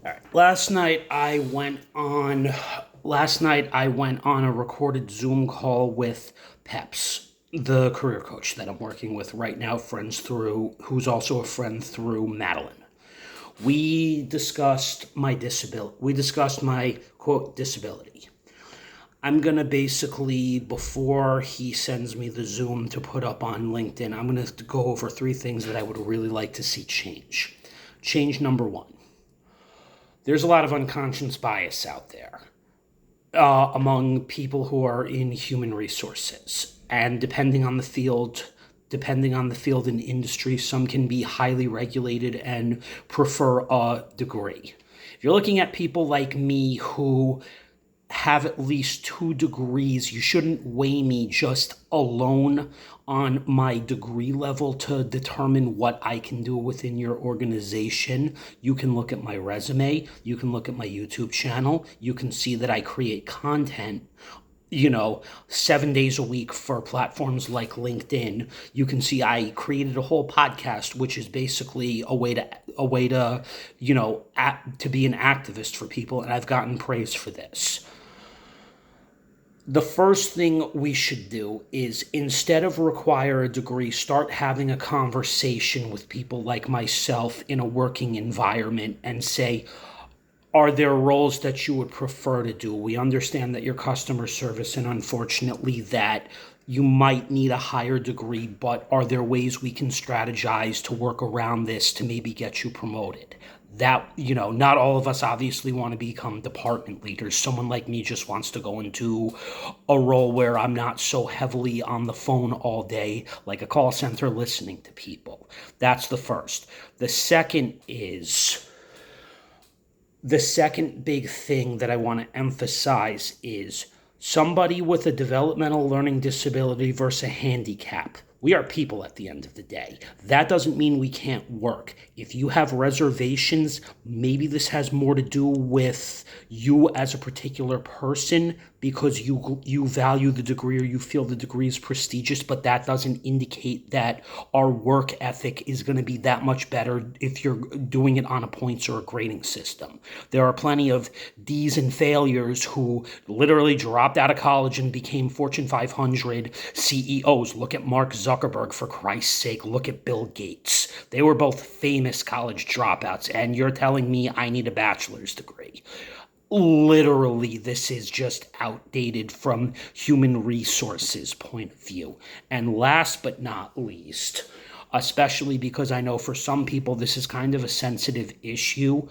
All right. Last night I went on a recorded Zoom call with pepz, the career coach that I'm working with right now, who's also a friend through Madeline. We discussed my disability. We discussed my quote disability. I'm gonna basically, before he sends me the Zoom to put up on LinkedIn, I'm gonna go over three things that I would really like to see change. Change number one. There's a lot of unconscious bias out there among people who are in human resources. And depending on the field and industry, some can be highly regulated and prefer a degree. If you're looking at people like me who have at least 2 degrees, you shouldn't weigh me just alone on my degree level to determine what I can do within your organization. You can look at my resume, you can look at my YouTube channel, you can see that I create content 7 days a week for platforms like LinkedIn. You can see I created a whole podcast, which is basically a way to to be an activist for people, and I've gotten praise for this. The first thing we should do is, instead of require a degree, start having a conversation with people like myself in a working environment and say, are there roles that you would prefer to do? We understand that you're customer service, and unfortunately that you might need a higher degree, but are there ways we can strategize to work around this to maybe get you promoted? Not all of us obviously want to become department leaders. Someone like me just wants to go into a role where I'm not so heavily on the phone all day, like a call center listening to people. That's the first. The second big thing that I want to emphasize is somebody with a developmental learning disability versus a handicap. We are people at the end of the day. That doesn't mean we can't work. If you have reservations, maybe this has more to do with you as a particular person because you value the degree or you feel the degree is prestigious, but that doesn't indicate that our work ethic is going to be that much better if you're doing it on a points or a grading system. There are plenty of D's and failures who literally dropped out of college and became Fortune 500 CEOs. Look at Mark Zuckerberg, for Christ's sake. Look at Bill Gates. They were both famous college dropouts, and you're telling me I need a bachelor's degree. Literally, this is just outdated from human resources point of view. And last but not least, especially because I know for some people this is kind of a sensitive issue,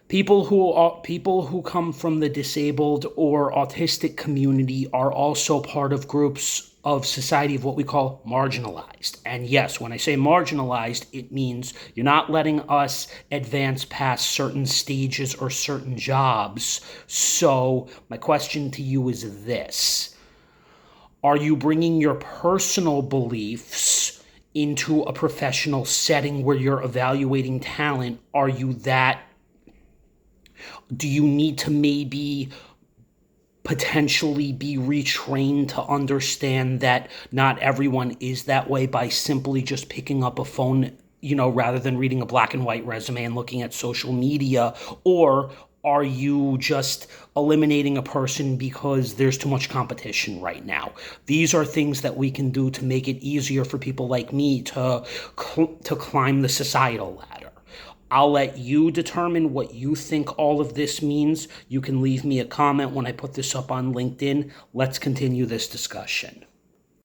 people who come from the disabled or autistic community are also part of groups of society of what we call marginalized. And yes, when I say marginalized, it means you're not letting us advance past certain stages or certain jobs. So my question to you is this: are you bringing your personal beliefs into a professional setting where you're evaluating talent? Do you need to maybe potentially be retrained to understand that not everyone is that way by simply just picking up a phone, rather than reading a black and white resume and looking at social media? Or are you just eliminating a person because there's too much competition right now? These are things that we can do to make it easier for people like me to climb the societal ladder. I'll let you determine what you think all of this means. You can leave me a comment when I put this up on LinkedIn. Let's continue this discussion.